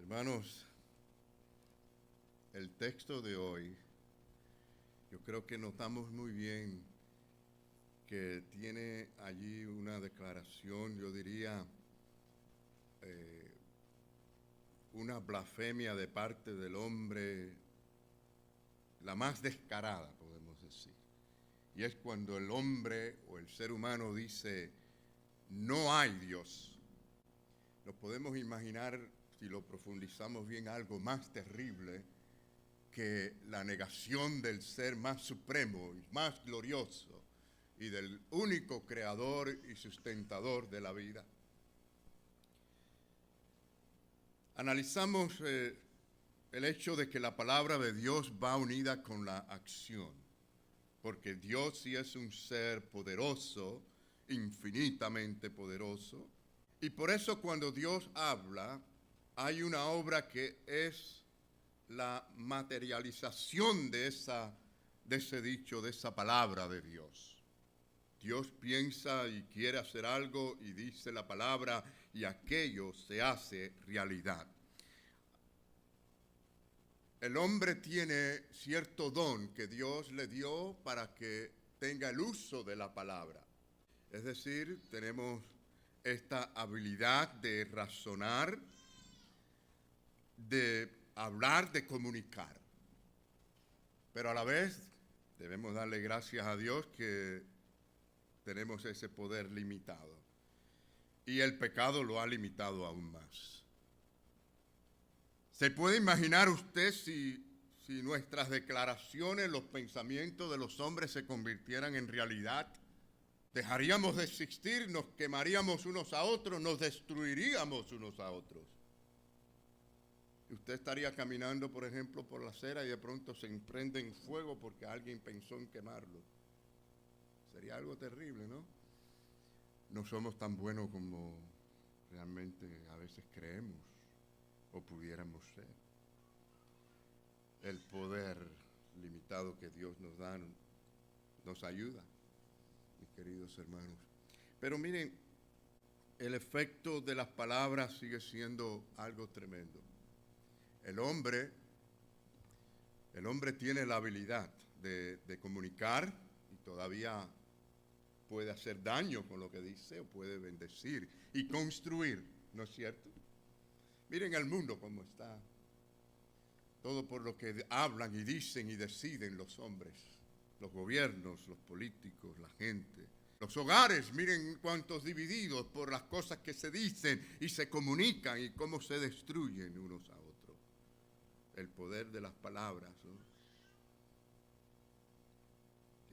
Hermanos, el texto de hoy, yo creo que notamos muy bien que tiene allí una declaración, yo diría, una blasfemia de parte del hombre, la más descarada, podemos decir. Y es cuando el hombre o el ser humano dice, no hay Dios. Nos podemos imaginar, si lo profundizamos bien, algo más terrible que la negación del ser más supremo y más glorioso y del único creador y sustentador de la vida. Analizamos el hecho de que la palabra de Dios va unida con la acción, porque Dios sí es un ser poderoso, infinitamente poderoso, y por eso cuando Dios habla, hay una obra que es la materialización de ese dicho, de esa palabra de Dios. Dios piensa y quiere hacer algo y dice la palabra y aquello se hace realidad. El hombre tiene cierto don que Dios le dio para que tenga el uso de la palabra. Es decir, tenemos esta habilidad de razonar, de hablar, de comunicar. Pero a la vez debemos darle gracias a Dios que tenemos ese poder limitado. Y el pecado lo ha limitado aún más. ¿Se puede imaginar usted si nuestras declaraciones, los pensamientos de los hombres se convirtieran en realidad? Dejaríamos de existir, nos quemaríamos unos a otros, nos destruiríamos unos a otros. Y usted estaría caminando, por ejemplo, por la acera y de pronto se emprende en fuego porque alguien pensó en quemarlo. Sería algo terrible, ¿no? No somos tan buenos como realmente a veces creemos o pudiéramos ser. El poder limitado que Dios nos da nos ayuda, mis queridos hermanos. Pero miren, el efecto de las palabras sigue siendo algo tremendo. El hombre tiene la habilidad de comunicar y todavía puede hacer daño con lo que dice o puede bendecir y construir, ¿no es cierto? Miren el mundo cómo está. Todo por lo que hablan y dicen y deciden los hombres, los gobiernos, los políticos, la gente. Los hogares, miren cuántos divididos por las cosas que se dicen y se comunican y cómo se destruyen unos a otros. El poder de las palabras, ¿no?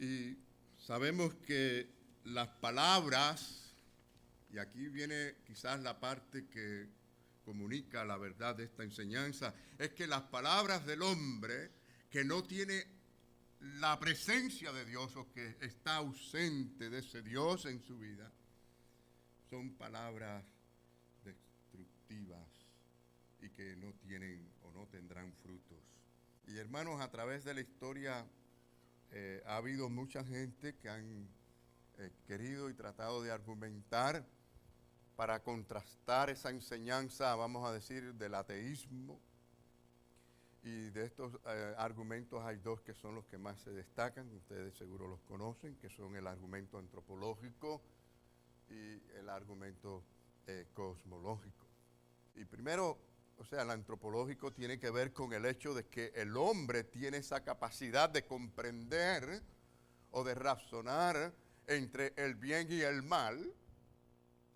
Y sabemos que las palabras, y aquí viene quizás la parte que comunica la verdad de esta enseñanza, es que las palabras del hombre que no tiene la presencia de Dios o que está ausente de ese Dios en su vida, son palabras destructivas y que no tienen o no tendrán frutos. Y hermanos, a través de la historia ha habido mucha gente que han querido y tratado de argumentar para contrastar esa enseñanza, vamos a decir, del ateísmo. Y de estos argumentos hay dos que son los que más se destacan, ustedes seguro los conocen, que son el argumento antropológico y el argumento cosmológico. Y primero, o sea, el antropológico tiene que ver con el hecho de que el hombre tiene esa capacidad de comprender o de razonar entre el bien y el mal.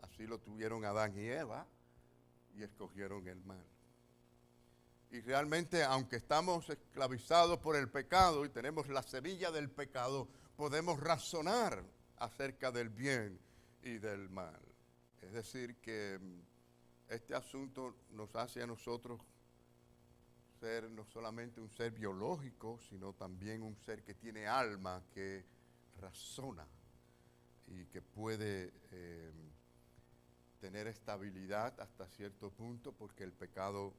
Así lo tuvieron Adán y Eva y escogieron el mal. Y realmente, aunque estamos esclavizados por el pecado y tenemos la semilla del pecado, podemos razonar acerca del bien y del mal. Es decir, que este asunto nos hace a nosotros ser no solamente un ser biológico, sino también un ser que tiene alma, que razona y que puede tener estabilidad hasta cierto punto, porque el pecado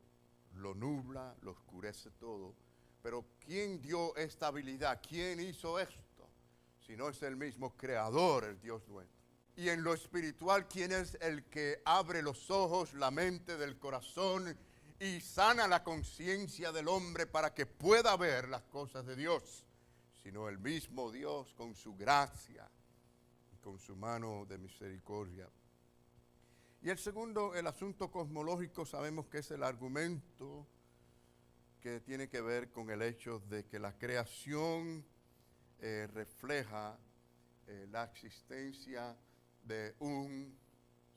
lo nubla, lo oscurece todo. Pero ¿quién dio esta habilidad? ¿Quién hizo esto? Si no es el mismo Creador, el Dios nuestro. Y en lo espiritual, ¿quién es el que abre los ojos, la mente del corazón y sana la conciencia del hombre para que pueda ver las cosas de Dios, sino el mismo Dios con su gracia y con su mano de misericordia. Y el segundo, el asunto cosmológico, sabemos que es el argumento que tiene que ver con el hecho de que la creación refleja la existencia de un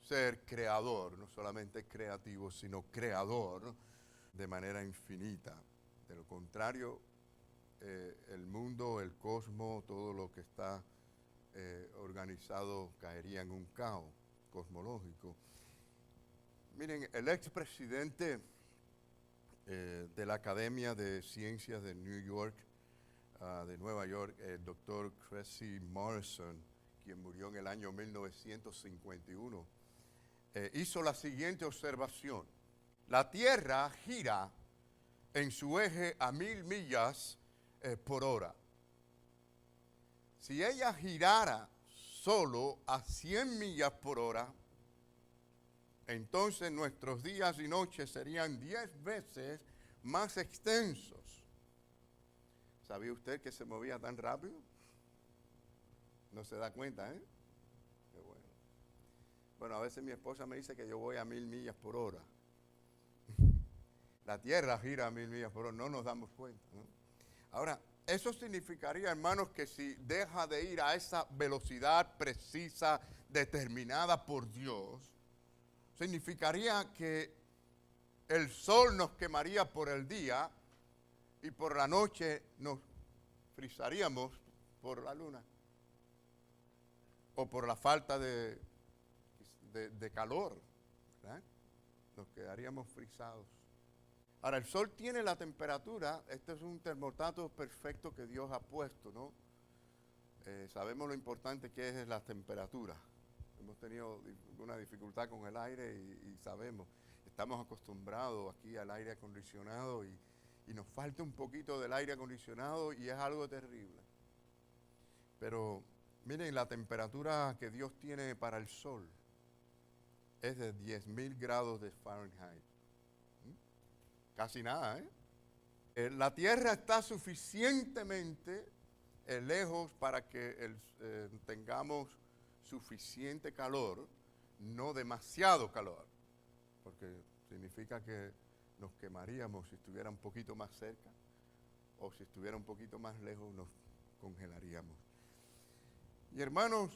ser creador, no solamente creativo, sino creador de manera infinita. De lo contrario, el mundo, el cosmos, todo lo que está organizado caería en un caos cosmológico. Miren, el expresidente de la Academia de Ciencias de Nueva York, el doctor Cressy Morrison, quien murió en el año 1951, hizo la siguiente observación. La Tierra gira en su eje a 1000 millas por hora. Si ella girara solo a 100 millas por hora, entonces nuestros días y noches serían 10 veces más extensos. ¿Sabía usted que se movía tan rápido? No se da cuenta, ¿eh? Qué bueno. Bueno, a veces mi esposa me dice que yo voy a 1000 millas por hora. La Tierra gira a 1000 millas por hora, no nos damos cuenta, ¿no? Ahora, eso significaría, hermanos, que si deja de ir a esa velocidad precisa, determinada por Dios, significaría que el sol nos quemaría por el día y por la noche nos frisaríamos por la luna o por la falta de calor, ¿verdad? Nos quedaríamos frisados. Ahora, el sol tiene la temperatura, este es un termostato perfecto que Dios ha puesto, ¿no? Sabemos lo importante que es la temperatura. Hemos tenido una dificultad con el aire y sabemos, estamos acostumbrados aquí al aire acondicionado y nos falta un poquito del aire acondicionado y es algo terrible. Pero miren, la temperatura que Dios tiene para el sol es de 10,000 grados de Fahrenheit. Casi nada, ¿eh? La Tierra está suficientemente lejos para que tengamos suficiente calor, no demasiado calor, porque significa que nos quemaríamos si estuviera un poquito más cerca, o si estuviera un poquito más lejos nos congelaríamos. Y hermanos,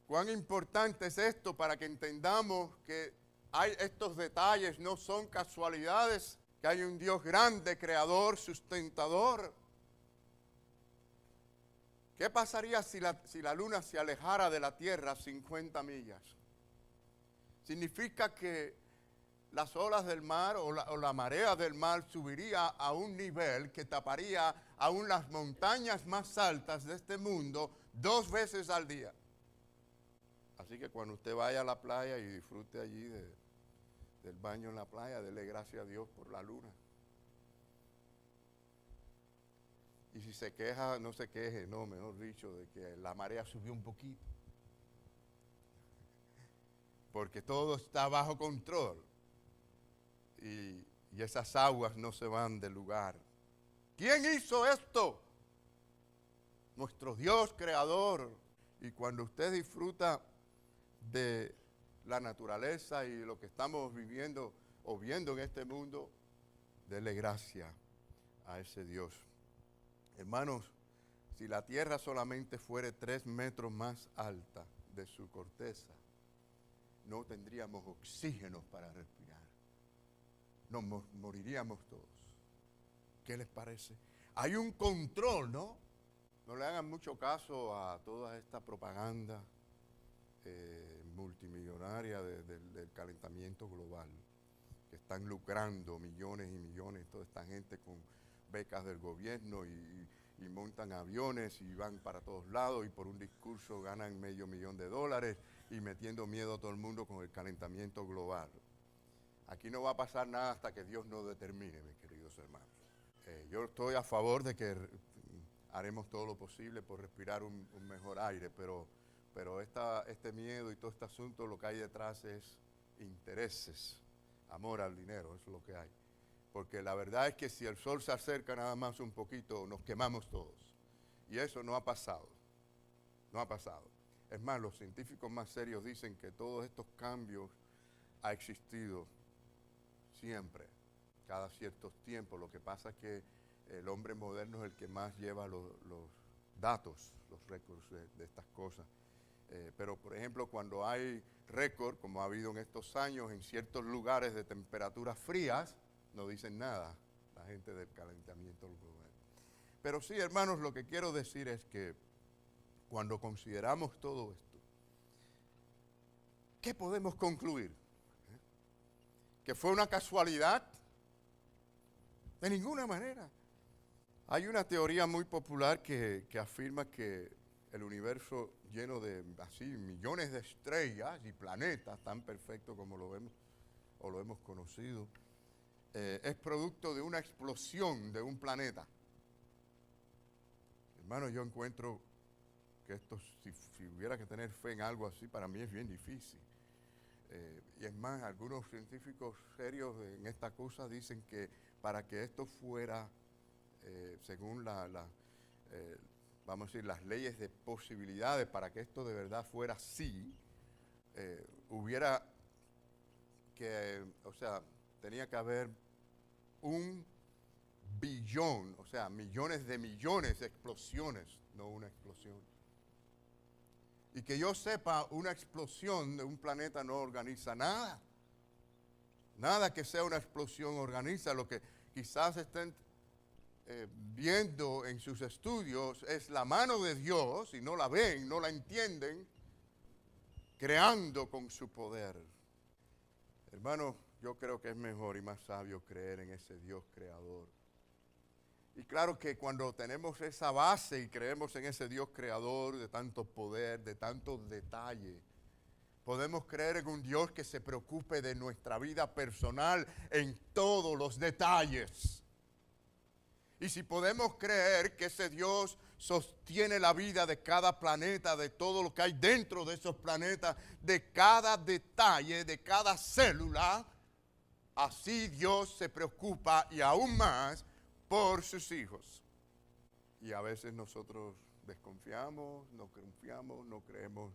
cuán importante es esto para que entendamos que hay estos detalles, no son casualidades, que hay un Dios grande, creador, sustentador. ¿Qué pasaría si la luna se alejara de la Tierra 50 millas? Significa que las olas del mar o la marea del mar subiría a un nivel que taparía aún las montañas más altas de este mundo 2 veces al día. Así que cuando usted vaya a la playa y disfrute allí del baño en la playa, dele gracias a Dios por la luna. Y si se queja, no se queje, no, mejor dicho, de que la marea subió un poquito. Porque todo está bajo control. Y esas aguas no se van del lugar. ¿Quién hizo esto? Nuestro Dios creador. Y cuando usted disfruta de la naturaleza y lo que estamos viviendo o viendo en este mundo, dele gracias a ese Dios. Hermanos, si la tierra solamente fuera 3 metros más alta de su corteza, no tendríamos oxígeno para respirar. Nos moriríamos todos. ¿Qué les parece? Hay un control, ¿no? No le hagan mucho caso a toda esta propaganda multimillonaria del calentamiento global, que están lucrando millones y millones, toda esta gente con becas del gobierno y montan aviones y van para todos lados y por un discurso ganan $500,000 y metiendo miedo a todo el mundo con el calentamiento global. Aquí no va a pasar nada hasta que Dios nos determine, mis queridos hermanos. Yo estoy a favor de que haremos todo lo posible por respirar un mejor aire, pero este miedo y todo este asunto, lo que hay detrás es intereses, amor al dinero, eso es lo que hay. porque la verdad es que si el sol se acerca nada más un poquito, nos quemamos todos. Y eso no ha pasado, no ha pasado. Es más, los científicos más serios dicen que todos estos cambios ha existido siempre, cada ciertos tiempos. Lo que pasa es que el hombre moderno es el que más lleva los datos, los récords de estas cosas. Pero, por ejemplo, cuando hay récord, como ha habido en estos años, en ciertos lugares de temperaturas frías, no dicen nada la gente del calentamiento global. Pero sí, hermanos, lo que quiero decir es que cuando consideramos todo esto, ¿qué podemos concluir? ¿Que fue una casualidad? De ninguna manera. Hay una teoría muy popular que afirma que el universo lleno de así millones de estrellas y planetas tan perfectos como lo vemos o lo hemos conocido, es producto de una explosión de un planeta. Hermano, yo encuentro que esto, si hubiera que tener fe en algo así, para mí es bien difícil. Y es más, algunos científicos serios en esta cosa dicen que para que esto fuera, según vamos a decir, las leyes de posibilidades, para que esto de verdad fuera así, hubiera que, o sea, tenía que haber 1 billón, o sea, millones de explosiones, no una explosión. Y que yo sepa, una explosión de un planeta no organiza nada. Nada que sea una explosión organiza. Lo que quizás estén viendo en sus estudios es la mano de Dios, y no la ven, no la entienden, creando con su poder. Hermano, yo creo que es mejor y más sabio creer en ese Dios creador. Y claro que cuando tenemos esa base y creemos en ese Dios creador de tanto poder, de tantos detalles, podemos creer en un Dios que se preocupe de nuestra vida personal en todos los detalles. Y si podemos creer que ese Dios sostiene la vida de cada planeta, de todo lo que hay dentro de esos planetas, de cada detalle, de cada célula, así Dios se preocupa y aún más por sus hijos. Y a veces nosotros desconfiamos, no creemos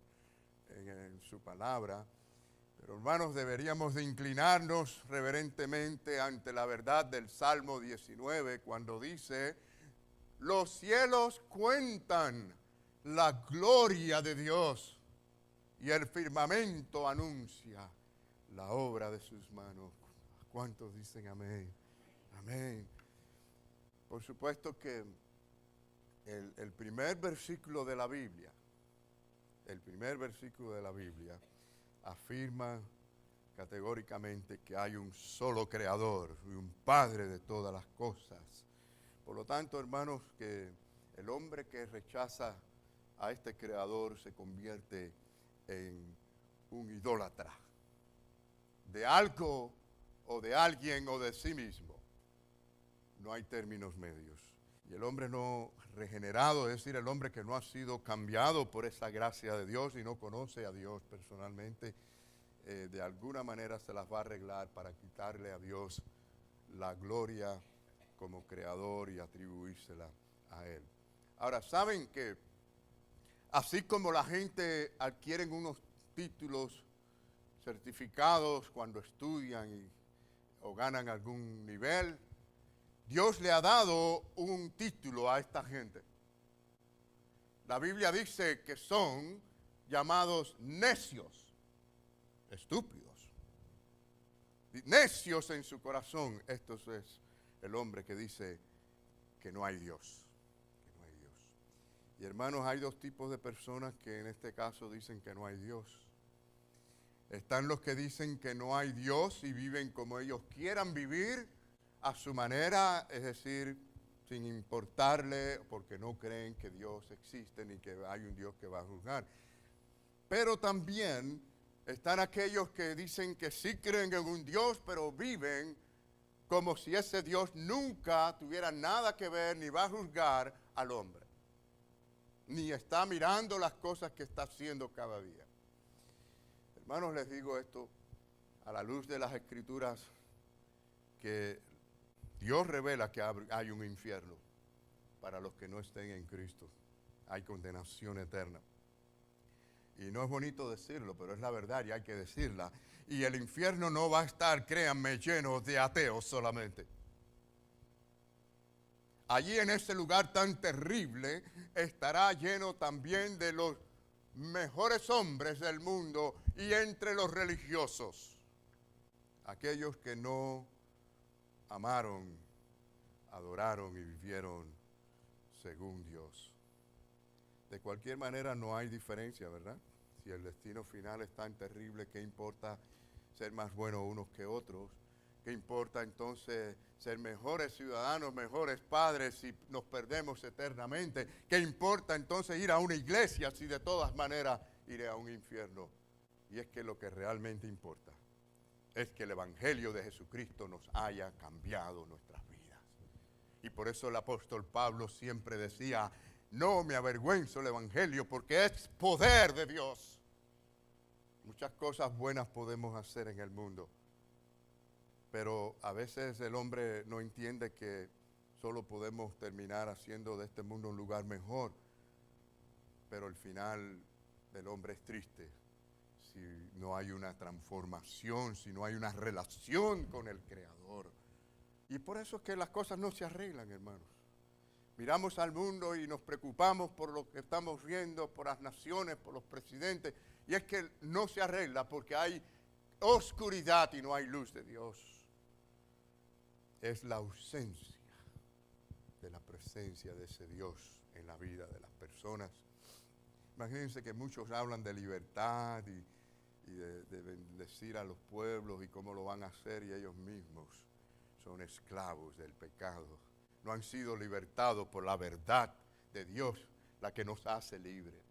en su palabra. Pero hermanos, deberíamos de inclinarnos reverentemente ante la verdad del Salmo 19 cuando dice: los cielos cuentan la gloria de Dios y el firmamento anuncia la obra de sus manos. ¿Cuántos dicen amén? Amén. Por supuesto que el primer versículo de la Biblia, afirma categóricamente que hay un solo creador y un padre de todas las cosas. Por lo tanto, hermanos, que el hombre que rechaza a este creador se convierte en un idólatra de algo o de alguien o de sí mismo. No hay términos medios. Y el hombre no regenerado, es decir, el hombre que no ha sido cambiado por esa gracia de Dios y no conoce a Dios personalmente, de alguna manera se las va a arreglar para quitarle a Dios la gloria como creador y atribuírsela a Él. Ahora, ¿saben que así como la gente adquieren unos títulos certificados cuando estudian o ganan algún nivel, Dios le ha dado un título a esta gente? La Biblia dice que son llamados necios, estúpidos, necios en su corazón. Esto es el hombre que dice que no hay Dios, que no hay Dios. Y hermanos, hay dos tipos de personas que en este caso dicen que no hay Dios. Están los que dicen que no hay Dios y viven como ellos quieran vivir, a su manera, es decir, sin importarle, porque no creen que Dios existe ni que hay un Dios que va a juzgar. Pero también están aquellos que dicen que sí creen en un Dios, pero viven como si ese Dios nunca tuviera nada que ver ni va a juzgar al hombre, ni está mirando las cosas que está haciendo cada día. Hermanos, les digo esto a la luz de las Escrituras, que Dios revela que hay un infierno para los que no estén en Cristo. Hay condenación eterna. Y no es bonito decirlo, pero es la verdad y hay que decirla. Y el infierno no va a estar, créanme, lleno de ateos solamente. Allí en ese lugar tan terrible estará lleno también de los mejores hombres del mundo y entre los religiosos. Aquellos que no amaron, adoraron y vivieron según Dios. De cualquier manera no hay diferencia, ¿verdad? Si el destino final es tan terrible, ¿qué importa ser más buenos unos que otros? ¿Qué importa entonces ser mejores ciudadanos, mejores padres si nos perdemos eternamente? ¿Qué importa entonces ir a una iglesia si de todas maneras iré a un infierno? Y es que lo que realmente importa es que el Evangelio de Jesucristo nos haya cambiado nuestras vidas. Y por eso el apóstol Pablo siempre decía, no me avergüenzo del Evangelio porque es poder de Dios. Muchas cosas buenas podemos hacer en el mundo, pero a veces el hombre no entiende que solo podemos terminar haciendo de este mundo un lugar mejor, pero el final del hombre es triste si no hay una transformación, si no hay una relación con el Creador. Y por eso es que las cosas no se arreglan, hermanos. Miramos al mundo y nos preocupamos por lo que estamos viendo, por las naciones, por los presidentes, y es que no se arregla porque hay oscuridad y no hay luz de Dios. Es la ausencia de la presencia de ese Dios en la vida de las personas. Imagínense que muchos hablan de libertad y de bendecir a los pueblos y cómo lo van a hacer, y ellos mismos son esclavos del pecado. No han sido libertados por la verdad de Dios, la que nos hace libres.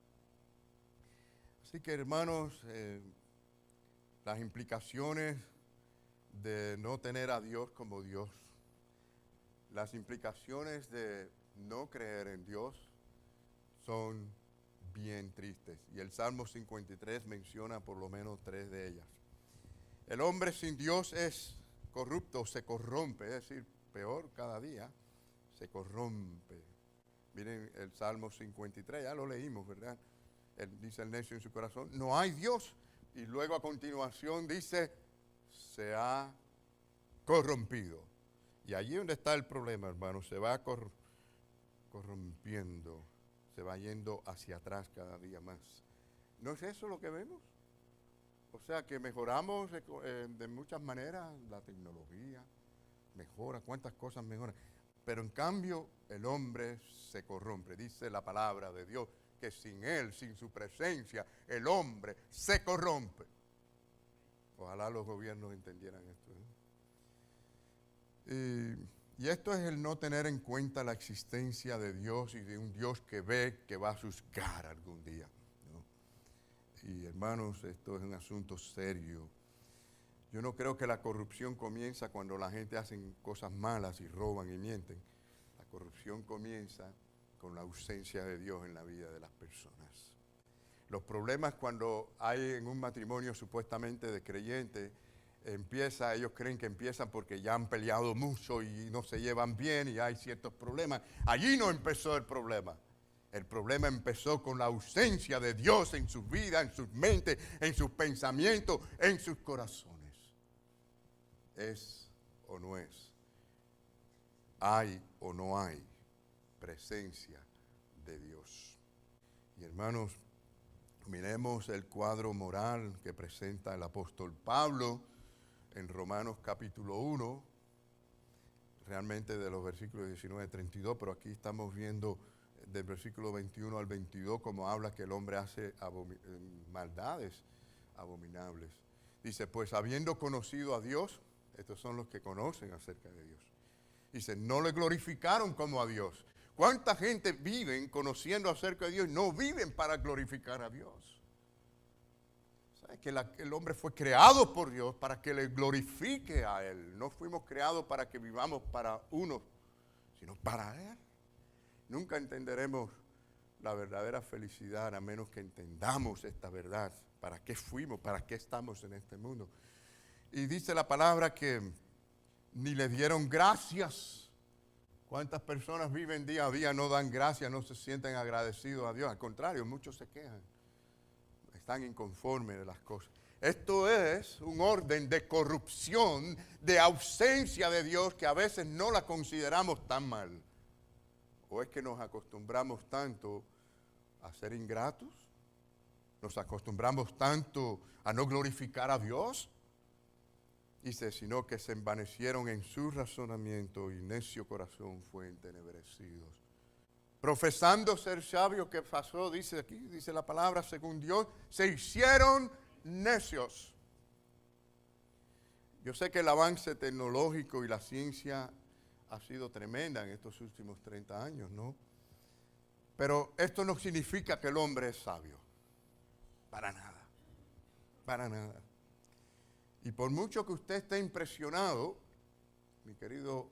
Así que, hermanos, las implicaciones de no tener a Dios como Dios, las implicaciones de no creer en Dios son bien tristes. Y el Salmo 53 menciona por lo menos 3 de ellas. El hombre sin Dios es corrupto, se corrompe, es decir, peor cada día. Se corrompe. Miren el Salmo 53, ya lo leímos, ¿verdad? Dice el necio en su corazón, no hay Dios. Y luego a continuación dice, se ha corrompido. Y allí donde está el problema, hermano, se va corrompiendo, se va yendo hacia atrás cada día más. ¿No es eso lo que vemos? O sea que mejoramos de muchas maneras, la tecnología mejora, cuántas cosas mejoran. Pero en cambio el hombre se corrompe. Dice la palabra de Dios que sin Él, sin su presencia, el hombre se corrompe. Ojalá los gobiernos entendieran esto. Y esto es el no tener en cuenta la existencia de Dios y de un Dios que ve que va a juzgar algún día, ¿no? Y hermanos, esto es un asunto serio. Yo no creo que la corrupción comienza cuando la gente hace cosas malas y roban y mienten. La corrupción comienza con la ausencia de Dios en la vida de las personas. Los problemas cuando hay en un matrimonio supuestamente de creyentes, ellos creen que empiezan porque ya han peleado mucho y no se llevan bien y hay ciertos problemas. Allí no empezó el problema. El problema empezó con la ausencia de Dios en sus vidas, en sus mentes, en sus pensamientos, en sus corazones. ¿Es o no es? ¿Hay o no hay presencia de Dios? Y hermanos, miremos el cuadro moral que presenta el apóstol Pablo en Romanos capítulo 1, realmente de los versículos 19 al 32, pero aquí estamos viendo del versículo 21 al 22 como habla que el hombre hace maldades abominables. Dice, pues habiendo conocido a Dios, estos son los que conocen acerca de Dios. Dice, no le glorificaron como a Dios. ¿Cuánta gente viven conociendo acerca de Dios y no viven para glorificar a Dios? ¿Sabes? Que el hombre fue creado por Dios para que le glorifique a Él. No fuimos creados para que vivamos para uno, sino para Él. Nunca entenderemos la verdadera felicidad a menos que entendamos esta verdad. ¿Para qué fuimos? ¿Para qué estamos en este mundo? Y dice la palabra que ni le dieron gracias. ¿Cuántas personas viven día a día, no dan gracias, no se sienten agradecidos a Dios? Al contrario, muchos se quejan, están inconformes de las cosas. Esto es un orden de corrupción, de ausencia de Dios, que a veces no la consideramos tan mal. ¿O es que nos acostumbramos tanto a ser ingratos? ¿Nos acostumbramos tanto a no glorificar a Dios? Dice, sino que se envanecieron en su razonamiento y necio corazón fue entenebrecidos. Profesando ser sabios, ¿qué pasó? Dice aquí, dice la palabra, según Dios, se hicieron necios. Yo sé que el avance tecnológico y la ciencia ha sido tremenda en estos últimos 30 años, ¿no? Pero esto no significa que el hombre es sabio. Para nada. Para nada. Y por mucho que usted esté impresionado, mi querido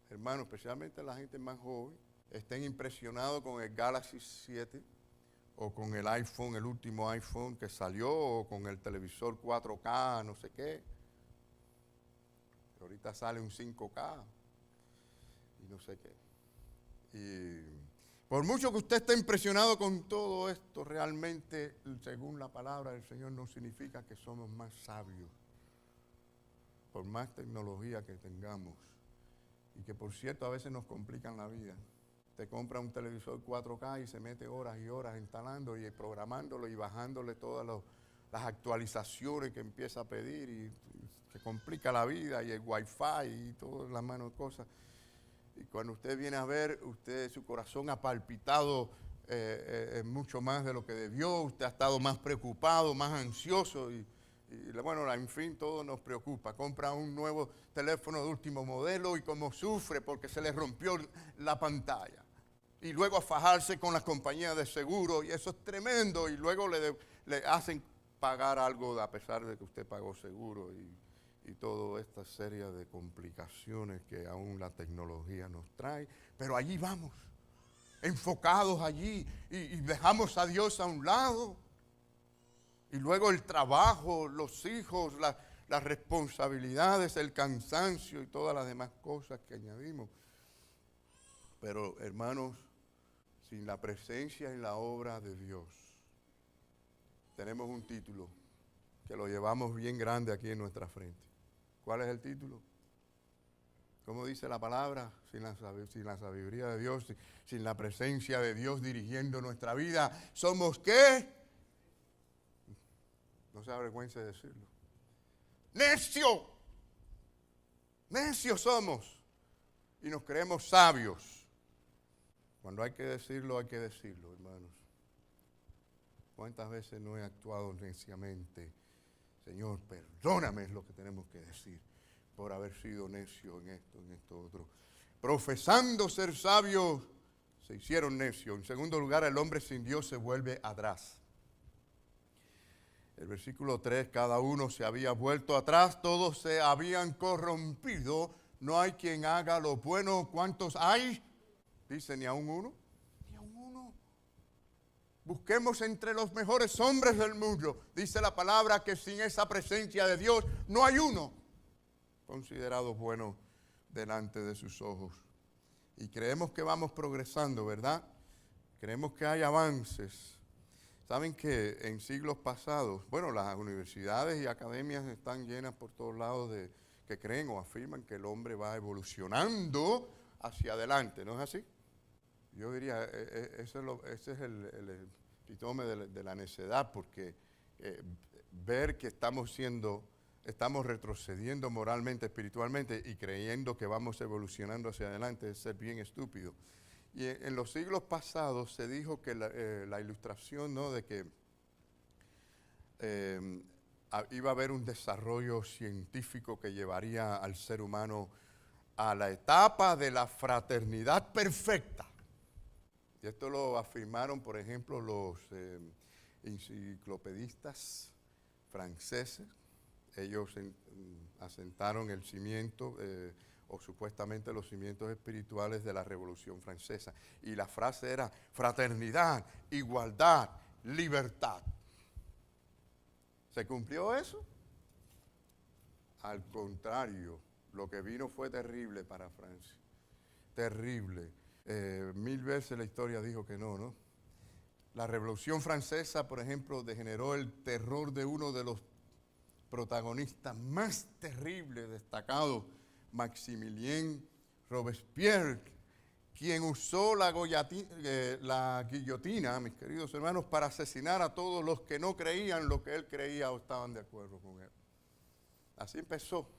hermano, especialmente la gente más joven, estén impresionados con el Galaxy 7 o con el iPhone, el último iPhone que salió, o con el televisor 4K, no sé qué. Ahorita sale un 5K y no sé qué. Y por mucho que usted esté impresionado con todo esto, realmente, según la palabra del Señor, no significa que somos más sabios. Por más tecnología que tengamos. Y que, por cierto, a veces nos complican la vida. Te compra un televisor 4K y se mete horas y horas instalando y programándolo y bajándole todas las actualizaciones que empieza a pedir y que complica la vida, y el Wi-Fi y todas las manos de cosas. Y cuando usted viene a ver, su corazón ha palpitado mucho más de lo que debió, usted ha estado más preocupado, más ansioso y bueno, en fin, todo nos preocupa. Compra un nuevo teléfono de último modelo y como sufre porque se le rompió la pantalla. Y luego a fajarse con las compañías de seguro, y eso es tremendo, y luego le hacen pagar algo a pesar de que usted pagó seguro y toda esta serie de complicaciones que aún la tecnología nos trae. Pero allí vamos, enfocados allí, y dejamos a Dios a un lado. Y luego el trabajo, los hijos, las responsabilidades, el cansancio y todas las demás cosas que añadimos. Pero, hermanos, sin la presencia y la obra de Dios, tenemos un título que lo llevamos bien grande aquí en nuestra frente. ¿Cuál es el título? ¿Cómo dice la palabra? Sin la sabiduría de Dios, sin la presencia de Dios dirigiendo nuestra vida, ¿somos qué? No se avergüence de decirlo. ¡Necio! Necios somos. Y nos creemos sabios. Cuando hay que decirlo, hermanos. ¿Cuántas veces no he actuado neciamente? Señor, perdóname, es lo que tenemos que decir, por haber sido necio en esto otro. Profesando ser sabios, se hicieron necios. En segundo lugar, el hombre sin Dios se vuelve atrás. El versículo 3, cada uno se había vuelto atrás, todos se habían corrompido, no hay quien haga lo bueno. ¿Cuántos hay? Dice, ni aún uno. Ni aún uno. Busquemos entre los mejores hombres del mundo. Dice la palabra que sin esa presencia de Dios no hay uno considerado bueno delante de sus ojos. Y creemos que vamos progresando, ¿verdad? Creemos que hay avances. Saben que en siglos pasados, bueno, las universidades y academias están llenas por todos lados de que creen o afirman que el hombre va evolucionando hacia adelante, ¿no es así? Yo diría, ese es el epítome de la necedad, porque ver que estamos retrocediendo moralmente, espiritualmente, y creyendo que vamos evolucionando hacia adelante es ser bien estúpido. Y en los siglos pasados se dijo que la ilustración, ¿no?, de que iba a haber un desarrollo científico que llevaría al ser humano a la etapa de la fraternidad perfecta. Y esto lo afirmaron, por ejemplo, los enciclopedistas franceses. Ellos asentaron el cimiento o supuestamente los cimientos espirituales de la Revolución Francesa. Y la frase era fraternidad, igualdad, libertad. ¿Se cumplió eso? Al contrario, Lo que vino fue terrible para Francia. Terrible. 1000 veces la historia dijo que no, ¿no? La Revolución Francesa, por ejemplo, degeneró el terror de uno de los protagonistas más terribles, destacados, Maximilien Robespierre, quien usó la guillotina, mis queridos hermanos, para asesinar a todos los que no creían lo que él creía o estaban de acuerdo con él. Así empezó,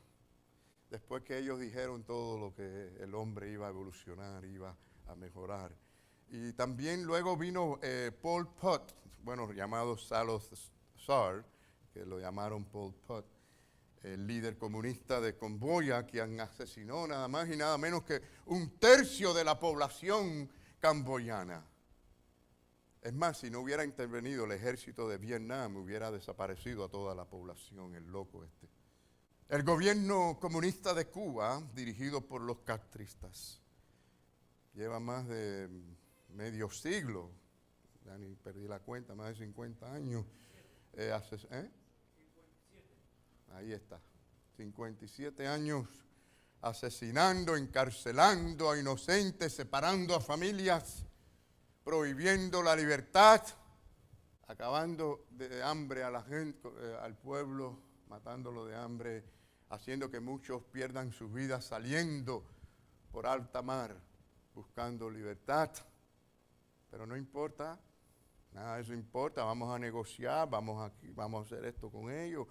después que ellos dijeron todo lo que el hombre iba a evolucionar, iba a mejorar. Y también luego vino Pol Pot, bueno, llamado Salazar, que lo llamaron Pol Pot, el líder comunista de Camboya, quien asesinó nada más y nada menos que 1/3 de la población camboyana. Es más, si no hubiera intervenido el ejército de Vietnam, hubiera desaparecido a toda la población, el loco este. El gobierno comunista de Cuba, dirigido por los castristas, lleva más de medio siglo, ya ni perdí la cuenta, más de 50 años. Ahí está, 57 años asesinando, encarcelando a inocentes, separando a familias, prohibiendo la libertad, acabando de hambre a la gente, al pueblo, matándolo de hambre, haciendo que muchos pierdan sus vidas saliendo por alta mar, buscando libertad. Pero no importa, nada de eso importa, vamos a negociar, vamos a hacer esto con ellos.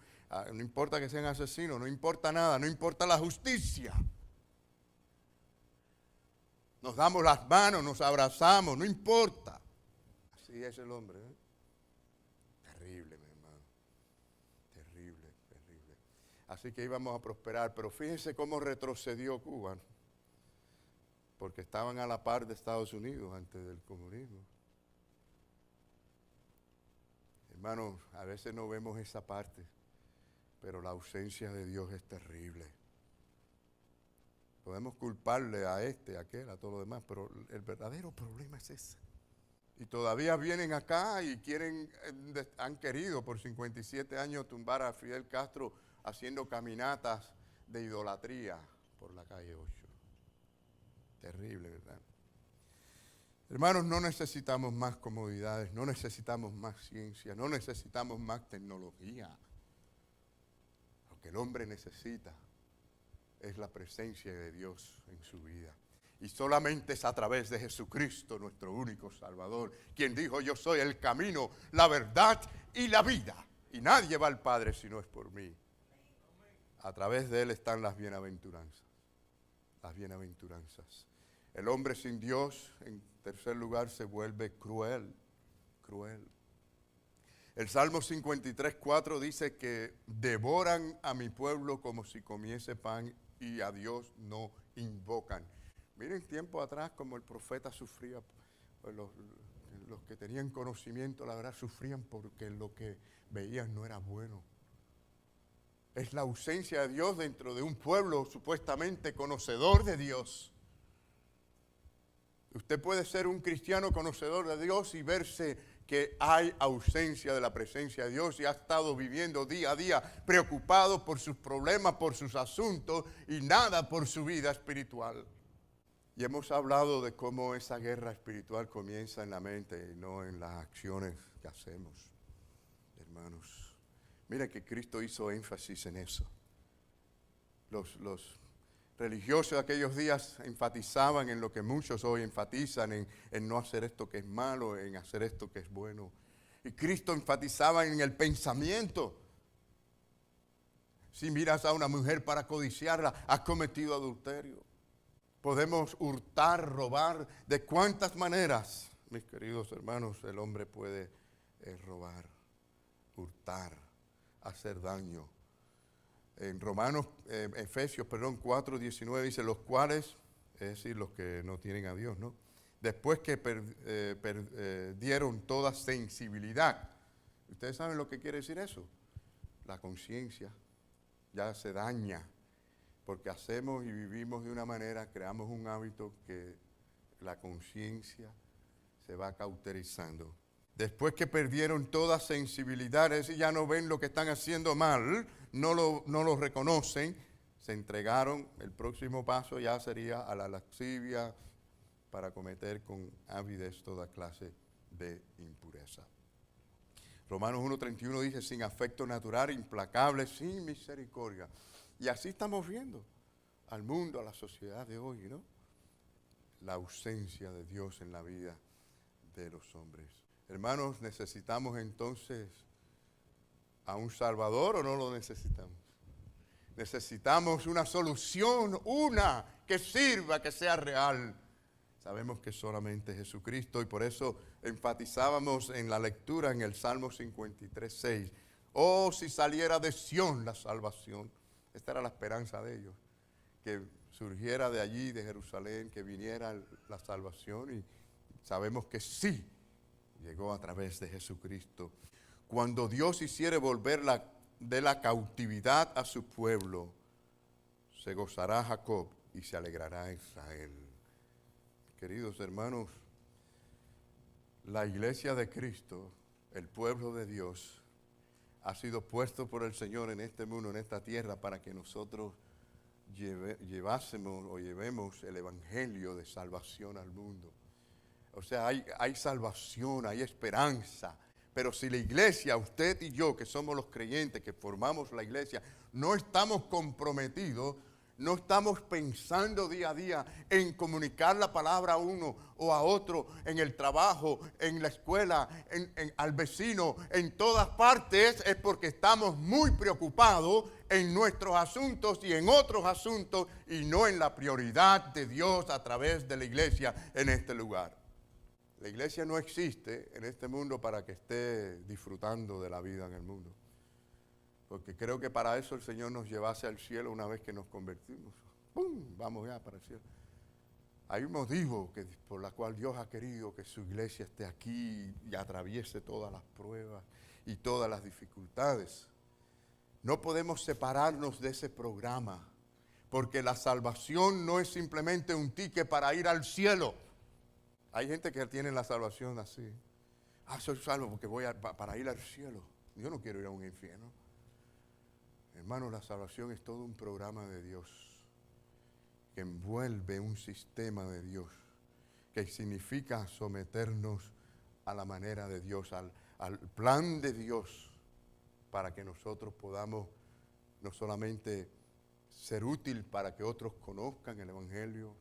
No importa que sean asesinos, no importa nada, no importa la justicia. Nos damos las manos, nos abrazamos, no importa. Así es el hombre, ¿eh? Terrible, mi hermano. Terrible, terrible. Así que íbamos a prosperar, pero fíjense cómo retrocedió Cuba, ¿no? Porque estaban a la par de Estados Unidos antes del comunismo. Hermanos, a veces no vemos esa parte, pero la ausencia de Dios es terrible. Podemos culparle a este, a aquel, a todo lo demás, pero el verdadero problema es ese. Y todavía vienen acá y han querido por 57 años tumbar a Fidel Castro haciendo caminatas de idolatría por la calle 8. Terrible, ¿verdad? Hermanos, no necesitamos más comodidades, no necesitamos más ciencia, no necesitamos más tecnología. Lo que el hombre necesita es la presencia de Dios en su vida. Y solamente es a través de Jesucristo, nuestro único Salvador, quien dijo: yo soy el camino, la verdad y la vida. Y nadie va al Padre si no es por mí. A través de Él están las bienaventuranzas. Las bienaventuranzas. El hombre sin Dios, en tercer lugar, se vuelve cruel. Cruel. El Salmo 53:4 dice que devoran a mi pueblo como si comiese pan y a Dios no invocan. Miren tiempo atrás como el profeta sufría, pues los que tenían conocimiento, la verdad, sufrían porque lo que veían no era bueno. Es la ausencia de Dios dentro de un pueblo supuestamente conocedor de Dios. Usted puede ser un cristiano conocedor de Dios y verse que hay ausencia de la presencia de Dios y ha estado viviendo día a día preocupado por sus problemas, por sus asuntos y nada por su vida espiritual. Y hemos hablado de cómo esa guerra espiritual comienza en la mente y no en las acciones que hacemos, hermanos. Mira que Cristo hizo énfasis en eso. Los religiosos de aquellos días enfatizaban en lo que muchos hoy enfatizan, en no hacer esto que es malo, en hacer esto que es bueno. Y Cristo enfatizaba en el pensamiento. Si miras a una mujer para codiciarla, has cometido adulterio. Podemos hurtar, robar. ¿De cuántas maneras, mis queridos hermanos, el hombre puede robar, hurtar, hacer daño? En Efesios 4:19 dice, los cuales, es decir, los que no tienen a Dios, ¿no? Después que perdieron toda sensibilidad. ¿Ustedes saben lo que quiere decir eso? La conciencia ya se daña, porque hacemos y vivimos de una manera, creamos un hábito que la conciencia se va cauterizando. Después que perdieron toda sensibilidad, es decir, ya no ven lo que están haciendo mal, no lo reconocen, se entregaron. El próximo paso ya sería a la lascivia para cometer con avidez toda clase de impureza. Romanos 1:31 dice, sin afecto natural, implacable, sin misericordia. Y así estamos viendo al mundo, a la sociedad de hoy, ¿no? La ausencia de Dios en la vida de los hombres. Hermanos, ¿necesitamos entonces a un Salvador o no lo necesitamos? Necesitamos una solución, una que sirva, que sea real. Sabemos que solamente Jesucristo, y por eso enfatizábamos en la lectura en el Salmo 53:6. Oh, si saliera de Sión la salvación. Esta era la esperanza de ellos, que surgiera de allí, de Jerusalén, que viniera la salvación, y sabemos que sí, llegó a través de Jesucristo. Cuando Dios hiciere volver de la cautividad a su pueblo, se gozará Jacob y se alegrará Israel. Queridos hermanos, la iglesia de Cristo, el pueblo de Dios, ha sido puesto por el Señor en este mundo, en esta tierra, para que nosotros llevemos el evangelio de salvación al mundo. O sea, hay salvación, hay esperanza. Pero si la iglesia, usted y yo, que somos los creyentes, que formamos la iglesia, no estamos comprometidos, no estamos pensando día a día en comunicar la palabra a uno o a otro, en el trabajo, en la escuela, al vecino, en todas partes, es porque estamos muy preocupados en nuestros asuntos y en otros asuntos, y no en la prioridad de Dios a través de la iglesia en este lugar. La iglesia no existe en este mundo para que esté disfrutando de la vida en el mundo. Porque creo que para eso el Señor nos llevase al cielo una vez que nos convertimos. ¡Pum! Vamos ya para el cielo. Hay un motivo por la cual Dios ha querido que su iglesia esté aquí y atraviese todas las pruebas y todas las dificultades. No podemos separarnos de ese programa, porque la salvación no es simplemente un ticket para ir al cielo. Hay gente que tiene la salvación así. Soy salvo porque para ir al cielo. Yo no quiero ir a un infierno. Hermano, la salvación es todo un programa de Dios que envuelve un sistema de Dios, que significa someternos a la manera de Dios, al plan de Dios, para que nosotros podamos no solamente ser útil para que otros conozcan el evangelio,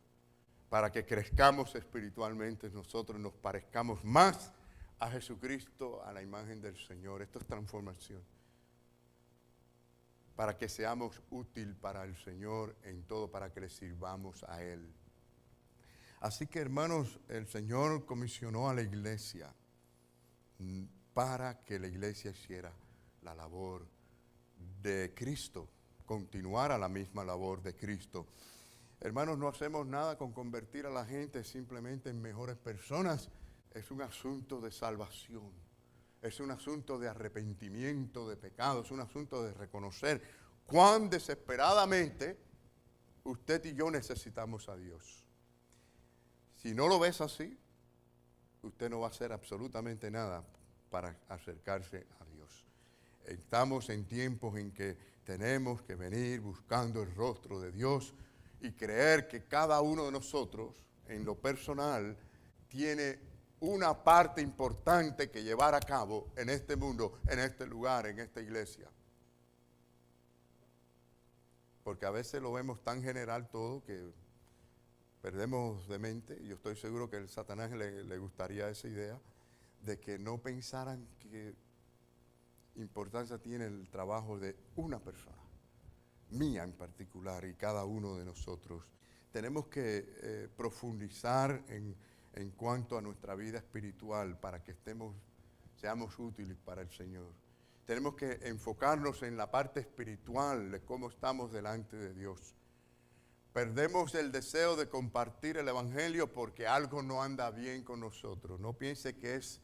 para que crezcamos espiritualmente nosotros, nos parezcamos más a Jesucristo, a la imagen del Señor. Esto es transformación. Para que seamos útil para el Señor en todo, para que le sirvamos a Él. Así que, hermanos, el Señor comisionó a la iglesia para que la iglesia hiciera la labor de Cristo, continuara la misma labor de Cristo. Hermanos, no hacemos nada con convertir a la gente simplemente en mejores personas. Es un asunto de salvación. Es un asunto de arrepentimiento de pecados. Es un asunto de reconocer cuán desesperadamente usted y yo necesitamos a Dios. Si no lo ves así, usted no va a hacer absolutamente nada para acercarse a Dios. Estamos en tiempos en que tenemos que venir buscando el rostro de Dios y creer que cada uno de nosotros, en lo personal, tiene una parte importante que llevar a cabo en este mundo, en este lugar, en esta iglesia. Porque a veces lo vemos tan general todo que perdemos de mente, y yo estoy seguro que a Satanás le gustaría esa idea, de que no pensaran que importancia tiene el trabajo de una persona, mía en particular, y cada uno de nosotros. Tenemos que profundizar en cuanto a nuestra vida espiritual para que seamos útiles para el Señor. Tenemos que enfocarnos en la parte espiritual de cómo estamos delante de Dios. Perdemos el deseo de compartir el evangelio porque algo no anda bien con nosotros. No piense que es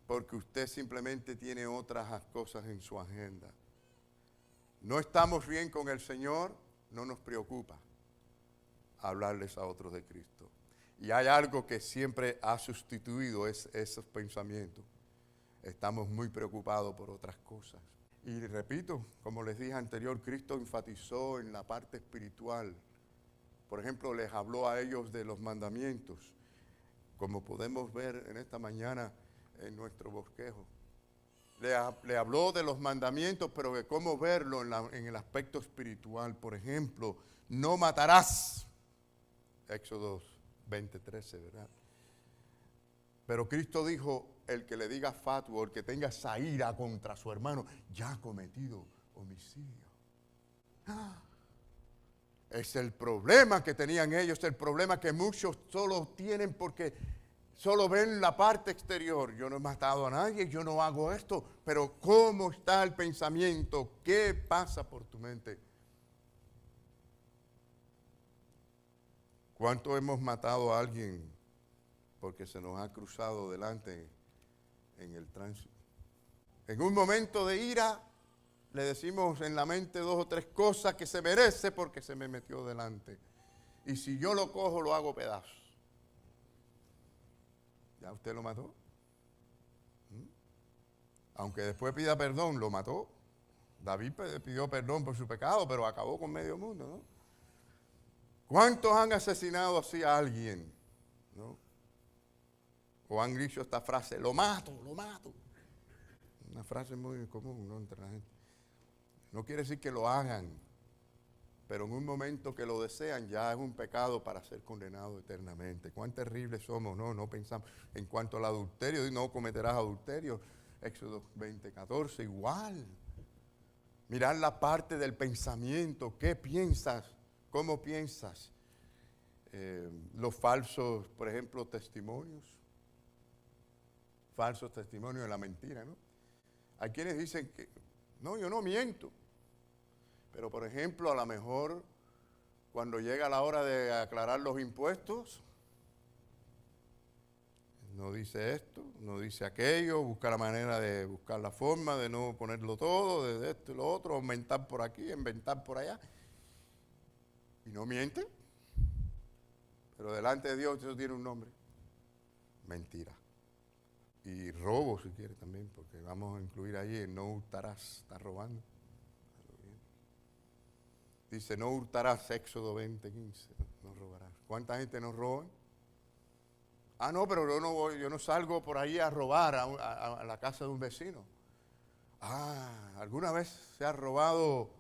porque usted simplemente tiene otras cosas en su agenda. No estamos bien con el Señor, no nos preocupa hablarles a otros de Cristo. Y hay algo que siempre ha sustituido esos pensamientos. Estamos muy preocupados por otras cosas. Y repito, como les dije anterior, Cristo enfatizó en la parte espiritual. Por ejemplo, les habló a ellos de los mandamientos, como podemos ver en esta mañana en nuestro bosquejo. Le habló de los mandamientos, pero de cómo verlo en el aspecto espiritual. Por ejemplo, no matarás. Éxodo 20:13, ¿verdad? Pero Cristo dijo, el que le diga fatuo, el que tenga esa ira contra su hermano, ya ha cometido homicidio. Es el problema que tenían ellos, el problema que muchos solo tienen porque solo ven la parte exterior. Yo no he matado a nadie, yo no hago esto, pero ¿cómo está el pensamiento? ¿Qué pasa por tu mente? ¿Cuánto hemos matado a alguien porque se nos ha cruzado delante en el tránsito? En un momento de ira le decimos en la mente 2 o 3 cosas que se merece porque se me metió delante. Y si yo lo cojo, lo hago pedazos. ¿Ya usted lo mató? Aunque después pida perdón, lo mató. David pidió perdón por su pecado, pero acabó con medio mundo, ¿no? ¿Cuántos han asesinado así a alguien? ¿No? O han dicho esta frase, lo mato, lo mato. Una frase muy común, ¿no?, entre la gente. No quiere decir que lo hagan, pero en un momento que lo desean ya es un pecado para ser condenado eternamente. Cuán terribles somos, ¿no? No pensamos en cuanto al adulterio, no cometerás adulterio. Éxodo 20:14, igual. Mirar la parte del pensamiento, ¿qué piensas? ¿Cómo piensas? Los falsos, por ejemplo, testimonios. Falsos testimonios de la mentira, ¿no? Hay quienes dicen que, no, yo no miento. Pero, por ejemplo, a lo mejor cuando llega la hora de aclarar los impuestos, no dice esto, no dice aquello, busca la manera de buscar la forma de no ponerlo todo, de esto y lo otro, aumentar por aquí, inventar por allá. Y no miente. Pero delante de Dios eso tiene un nombre. Mentira. Y robo si quiere también, porque vamos a incluir ahí el no hurtarás, está robando. Dice, no hurtarás, Éxodo 20:15, no robarás. ¿Cuánta gente nos roba? Ah, no, pero yo no salgo por ahí a robar a la casa de un vecino. Ah, ¿alguna vez se ha robado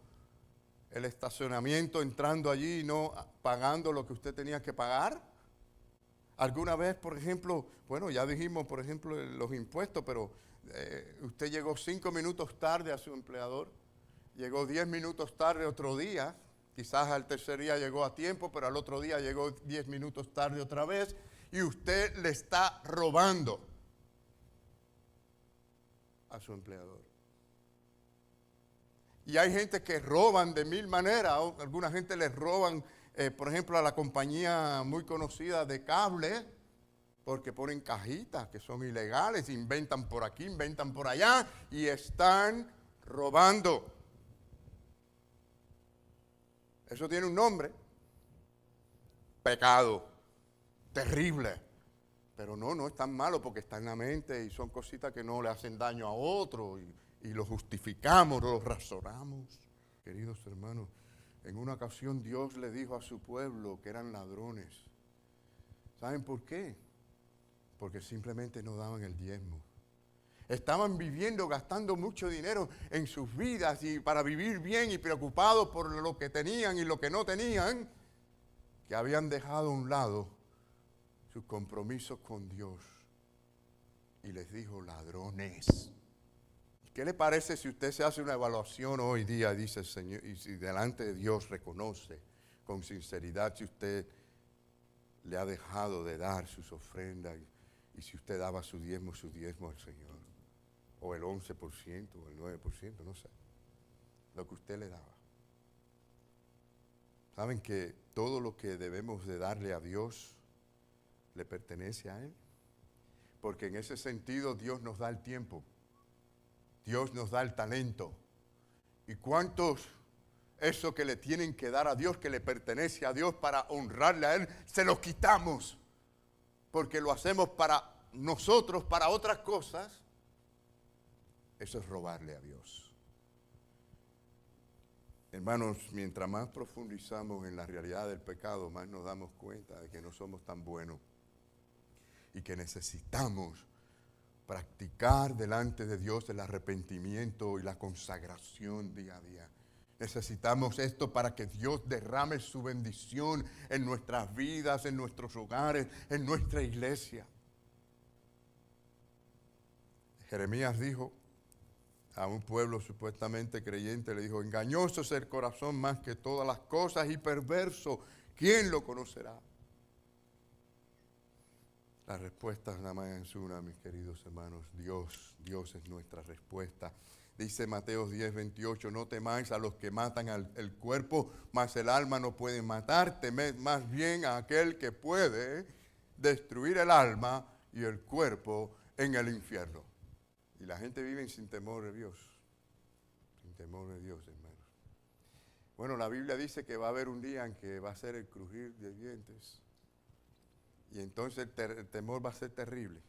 el estacionamiento entrando allí y no pagando lo que usted tenía que pagar? ¿Alguna vez, por ejemplo, bueno, ya dijimos, por ejemplo, los impuestos, pero usted llegó 5 minutos tarde a su empleador? Llegó 10 minutos tarde otro día, quizás al tercer día llegó a tiempo, pero al otro día llegó 10 minutos tarde otra vez, y usted le está robando a su empleador. Y hay gente que roban de 1000 maneras, alguna gente les roban, por ejemplo, a la compañía muy conocida de cable, porque ponen cajitas que son ilegales, inventan por aquí, inventan por allá, y están robando. Eso tiene un nombre, pecado, terrible, pero no es tan malo porque está en la mente y son cositas que no le hacen daño a otro y lo justificamos, lo razonamos. Queridos hermanos, en una ocasión Dios le dijo a su pueblo que eran ladrones. ¿Saben por qué? Porque simplemente no daban el diezmo. Estaban viviendo, gastando mucho dinero en sus vidas y para vivir bien y preocupados por lo que tenían y lo que no tenían, que habían dejado a un lado sus compromisos con Dios. Y les dijo, ladrones. ¿Qué le parece si usted se hace una evaluación hoy día, dice el Señor, y si delante de Dios reconoce con sinceridad si usted le ha dejado de dar sus ofrendas y si usted daba su diezmo al Señor? O el 11%, o el 9%, no sé, lo que usted le daba. ¿Saben que todo lo que debemos de darle a Dios le pertenece a Él? Porque en ese sentido Dios nos da el tiempo, Dios nos da el talento. ¿Y cuántos eso que le tienen que dar a Dios, que le pertenece a Dios para honrarle a Él, se lo quitamos? Porque lo hacemos para nosotros, para otras cosas. Eso es robarle a Dios. Hermanos, mientras más profundizamos en la realidad del pecado, más nos damos cuenta de que no somos tan buenos y que necesitamos practicar delante de Dios el arrepentimiento y la consagración día a día. Necesitamos esto para que Dios derrame su bendición en nuestras vidas, en nuestros hogares, en nuestra iglesia. Jeremías dijo a un pueblo supuestamente creyente, le dijo: engañoso es el corazón más que todas las cosas y perverso, ¿quién lo conocerá? La respuesta nada más es una, mis queridos hermanos: Dios es nuestra respuesta. Dice Mateo 10:28, no temáis a los que matan el cuerpo, mas el alma no pueden matar, temed más bien a aquel que puede destruir el alma y el cuerpo en el infierno. Y la gente vive sin temor de Dios. Sin temor de Dios, hermanos. Bueno, la Biblia dice que va a haber un día en que va a ser el crujir de dientes. Y entonces el temor va a ser terrible.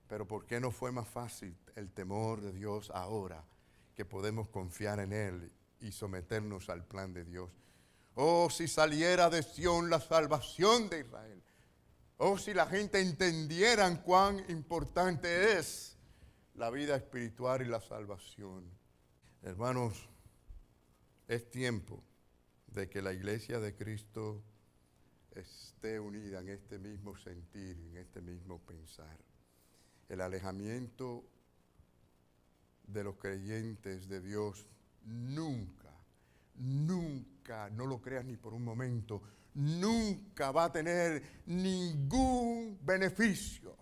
Pero ¿por qué no fue más fácil el temor de Dios ahora que podemos confiar en Él y someternos al plan de Dios? Oh, si saliera de Sión la salvación de Israel. Oh, si la gente entendiera cuán importante es la vida espiritual y la salvación. Hermanos, es tiempo de que la iglesia de Cristo esté unida en este mismo sentir, en este mismo pensar. El alejamiento de los creyentes de Dios nunca, no lo creas ni por un momento, nunca va a tener ningún beneficio.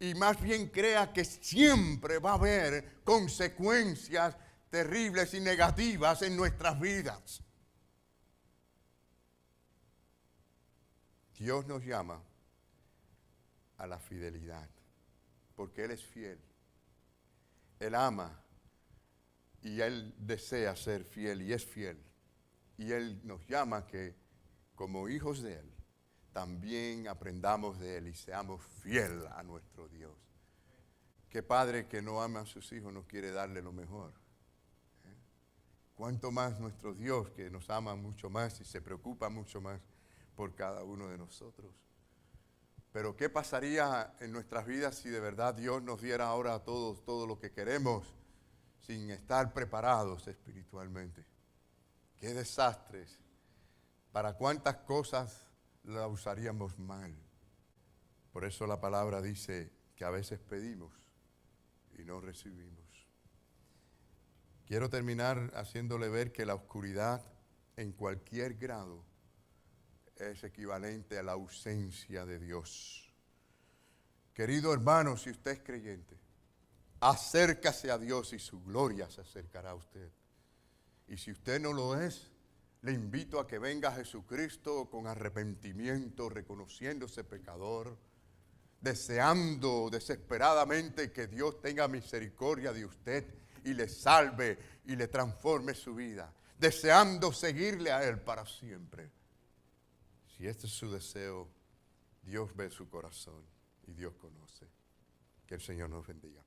Y más bien crea que siempre va a haber consecuencias terribles y negativas en nuestras vidas. Dios nos llama a la fidelidad, porque Él es fiel. Él ama y Él desea ser fiel y es fiel. Y Él nos llama que como hijos de Él, también aprendamos de Él y seamos fieles a nuestro Dios. ¿Qué padre que no ama a sus hijos no quiere darle lo mejor? Cuánto más nuestro Dios, que nos ama mucho más y se preocupa mucho más por cada uno de nosotros. Pero ¿qué pasaría en nuestras vidas si de verdad Dios nos diera ahora a todos todo lo que queremos sin estar preparados espiritualmente? ¡Qué desastres! ¿Para cuántas cosas la usaríamos mal? Por eso la palabra dice que a veces pedimos y no recibimos. Quiero terminar haciéndole ver que la oscuridad en cualquier grado es equivalente a la ausencia de Dios. Querido hermano, si usted es creyente, acércase a Dios y su gloria se acercará a usted. Y si usted no lo es, le invito a que venga a Jesucristo con arrepentimiento, reconociéndose pecador, deseando desesperadamente que Dios tenga misericordia de usted y le salve y le transforme su vida, deseando seguirle a Él para siempre. Si este es su deseo, Dios ve su corazón y Dios conoce. Que el Señor nos bendiga.